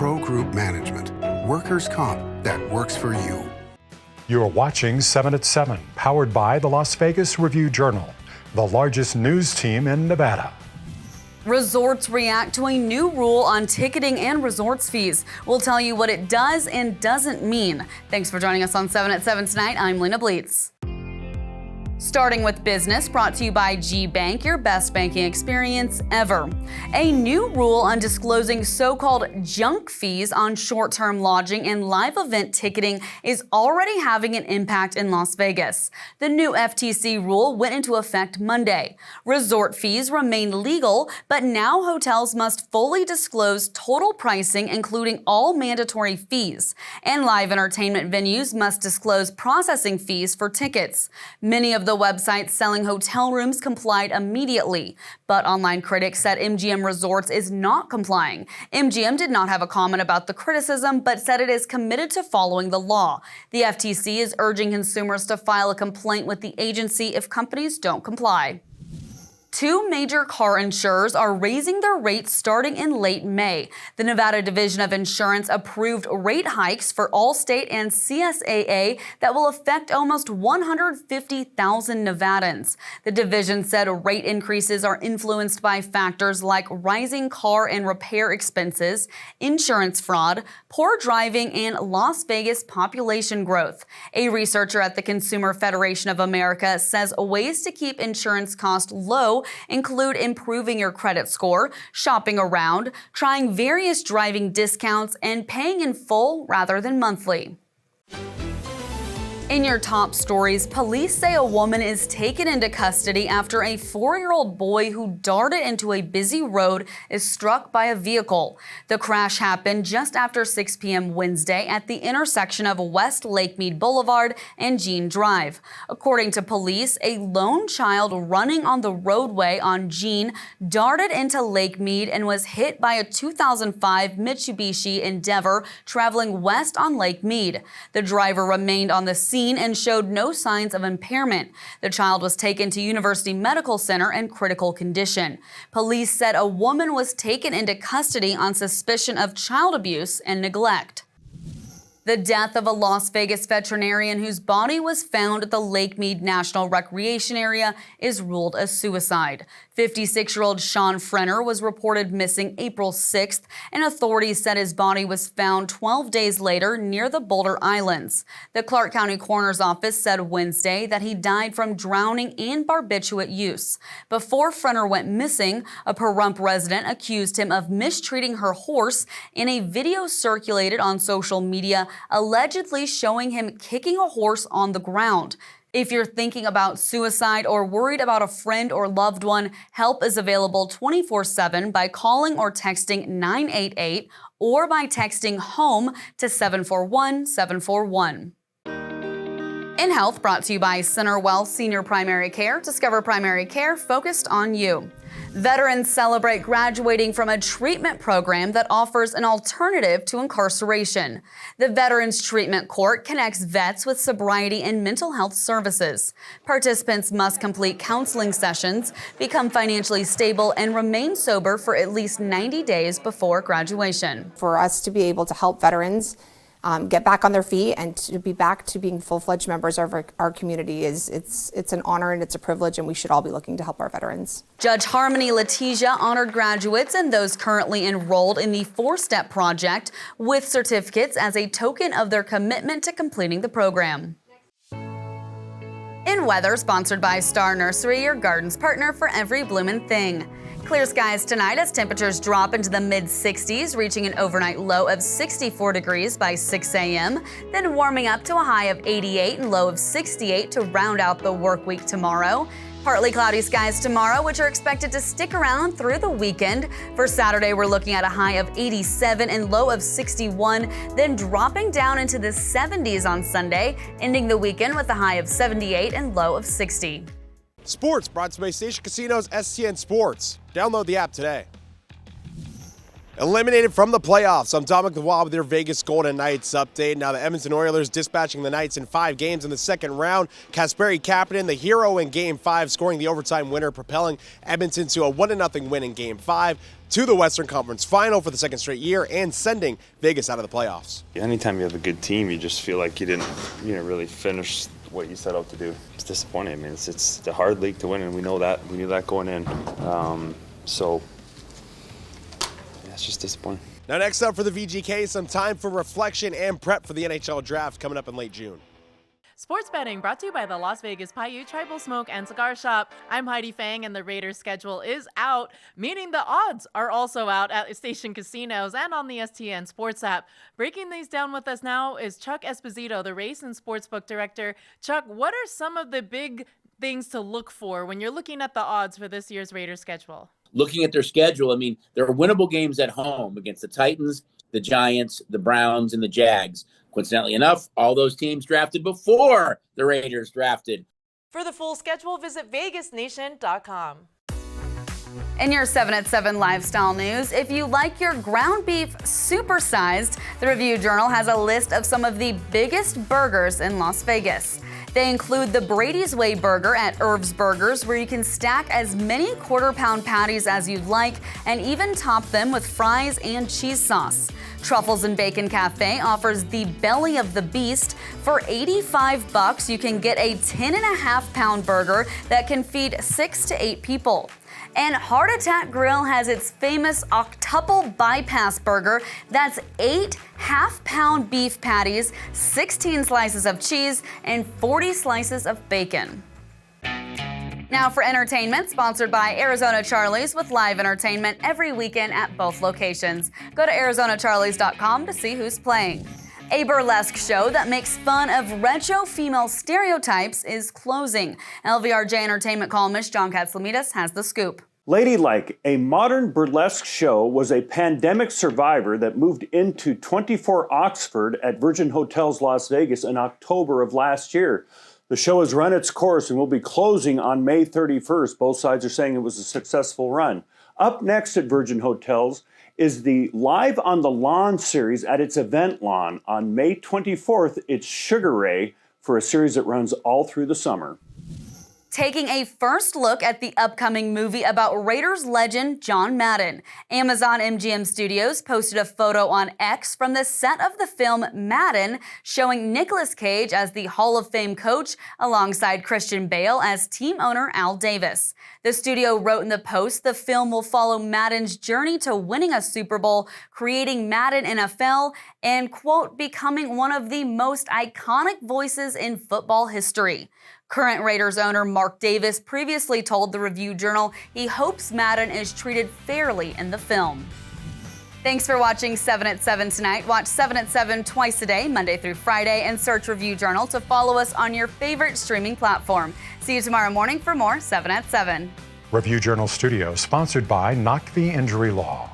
Pro Group Management. Workers' comp that works for you. You're watching 7 at 7, powered by the Las Vegas Review-Journal, the largest news team in Nevada. Resorts react to a new rule on ticketing and resorts fees. We'll tell you what it does and doesn't mean. Thanks for joining us on 7 at 7 tonight. I'm Lena Bleetz. Starting with business, brought to you by G-Bank, your best banking experience ever. A new rule on disclosing so-called junk fees on short-term lodging and live event ticketing is already having an impact in Las Vegas. The new FTC rule went into effect Monday. Resort fees remain legal, but now hotels must fully disclose total pricing, including all mandatory fees. And live entertainment venues must disclose processing fees for tickets. Many of the websites selling hotel rooms complied immediately, but online critics said MGM Resorts is not complying. MGM did not have a comment about the criticism, but said it is committed to following the law. The FTC is urging consumers to file a complaint with the agency if companies don't comply. Two major car insurers are raising their rates starting in late May. The Nevada Division of Insurance approved rate hikes for Allstate and CSAA that will affect almost 150,000 Nevadans. The division said rate increases are influenced by factors like rising car and repair expenses, insurance fraud, poor driving, and Las Vegas population growth. A researcher at the Consumer Federation of America says ways to keep insurance costs low include improving your credit score, shopping around, trying various driving discounts, and paying in full rather than monthly. In your top stories, police say a woman is taken into custody after a 4-year-old boy who darted into a busy road is struck by a vehicle. The crash happened just after 6 p.m. Wednesday at the intersection of West Lakemead Boulevard and Jean Drive. According to police, a lone child running on the roadway on Jean darted into Lakemead and was hit by a 2005 Mitsubishi Endeavor traveling west on Lakemead. The driver remained on the scene and showed no signs of impairment. The child was taken to University Medical Center in critical condition. Police said a woman was taken into custody on suspicion of child abuse and neglect. The death of a Las Vegas veterinarian whose body was found at the Lakemead National Recreation Area is ruled a suicide. 56-year-old Sean Frenner was reported missing April 6th, and authorities said his body was found 12 days later near the Boulder Islands. The Clark County Coroner's Office said Wednesday that he died from drowning and barbiturate use. Before Frenner went missing, a Pahrump resident accused him of mistreating her horse in a video circulated on social media, allegedly showing him kicking a horse on the ground. If you're thinking about suicide or worried about a friend or loved one, help is available 24/7 by calling or texting 988 or by texting HOME to 741-741. In Health, brought to you by CenterWell Senior Primary Care. Discover primary care focused on you. Veterans celebrate graduating from a treatment program that offers an alternative to incarceration. The Veterans Treatment Court connects vets with sobriety and mental health services. Participants must complete counseling sessions, become financially stable, and remain sober for at least 90 days before graduation. For us to be able to help veterans get back on their feet and to be back to being full-fledged members of our community it's an honor and it's a privilege, and we should all be looking to help our veterans. Judge Harmony Letitia honored graduates and those currently enrolled in the 4-Step Project with certificates as a token of their commitment to completing the program. In weather, sponsored by Star Nursery, your garden's partner for every bloomin' thing. Clear skies tonight as temperatures drop into the mid-60s, reaching an overnight low of 64 degrees by 6 a.m., then warming up to a high of 88 and low of 68 to round out the work week tomorrow. Partly cloudy skies tomorrow, which are expected to stick around through the weekend. For Saturday, we're looking at a high of 87 and low of 61, then dropping down into the 70s on Sunday, ending the weekend with a high of 78 and low of 60. Sports brought to you by Station Casinos STN Sports. Download the app today. Eliminated from the playoffs, I'm Dominic Lavoie with your Vegas Golden Knights update. Now the Edmonton Oilers dispatching the Knights in 5 games in the second round. Kasperi Kapanen, the hero in Game 5, scoring the overtime winner, propelling Edmonton to a 1-0 win in Game 5. to the Western Conference Final for the second straight year and sending Vegas out of the playoffs. Anytime you have a good team, you just feel like you didn't really finish what you set out to do. It's disappointing. I mean, it's a hard league to win, and we know that. We knew that going in. So yeah, it's just disappointing. Now next up for the VGK, some time for reflection and prep for the NHL draft coming up in late June. Sports betting brought to you by the Las Vegas Paiute Tribal Smoke and Cigar Shop. I'm Heidi Fang, and the Raiders' schedule is out, meaning the odds are also out at station casinos and on the STN Sports app. Breaking these down with us now is Chuck Esposito, the race and sportsbook director. Chuck, what are some of the big things to look for when you're looking at the odds for this year's Raiders' schedule? Looking at their schedule, I mean, there are winnable games at home against the Titans, the Giants, the Browns, and the Jags. Coincidentally enough, all those teams drafted before the Raiders drafted. For the full schedule, visit vegasnation.com. In your 7 at 7 lifestyle news, if you like your ground beef supersized, the Review-Journal has a list of some of the biggest burgers in Las Vegas. They include the Brady's Way Burger at Irv's Burgers, where you can stack as many quarter-pound patties as you'd like and even top them with fries and cheese sauce. Truffles and Bacon Cafe offers the Belly of the Beast. For $85, you can get a 10.5-pound burger that can feed 6 to 8 people. And Heart Attack Grill has its famous octuple bypass burger. That's 8 half-pound beef patties, 16 slices of cheese, and 40 slices of bacon. Now for entertainment, sponsored by Arizona Charlie's with live entertainment every weekend at both locations. Go to ArizonaCharlies.com to see who's playing. A burlesque show that makes fun of retro female stereotypes is closing. LVRJ Entertainment columnist John Katzlamidas has the scoop. Ladylike, a modern burlesque show, was a pandemic survivor that moved into 24 Oxford at Virgin Hotels Las Vegas in October of last year. The show has run its course and will be closing on May 31st. Both sides are saying it was a successful run. Up next at Virgin Hotels is the Live on the Lawn series at its event lawn. On May 24th, it's Sugar Ray for a series that runs all through the summer. Taking a first look at the upcoming movie about Raiders legend John Madden. Amazon MGM Studios posted a photo on X from the set of the film Madden, showing Nicolas Cage as the Hall of Fame coach alongside Christian Bale as team owner Al Davis. The studio wrote in the post the film will follow Madden's journey to winning a Super Bowl, creating Madden NFL, and, quote, becoming one of the most iconic voices in football history. Current Raiders owner Mark Davis previously told the Review-Journal he hopes Madden is treated fairly in the film. Thanks for watching 7 at 7 tonight. Watch 7 at 7 twice a day, Monday through Friday, and search Review-Journal to follow us on your favorite streaming platform. See you tomorrow morning for more 7 at 7. Review-Journal Studio, sponsored by Knock the Injury Law.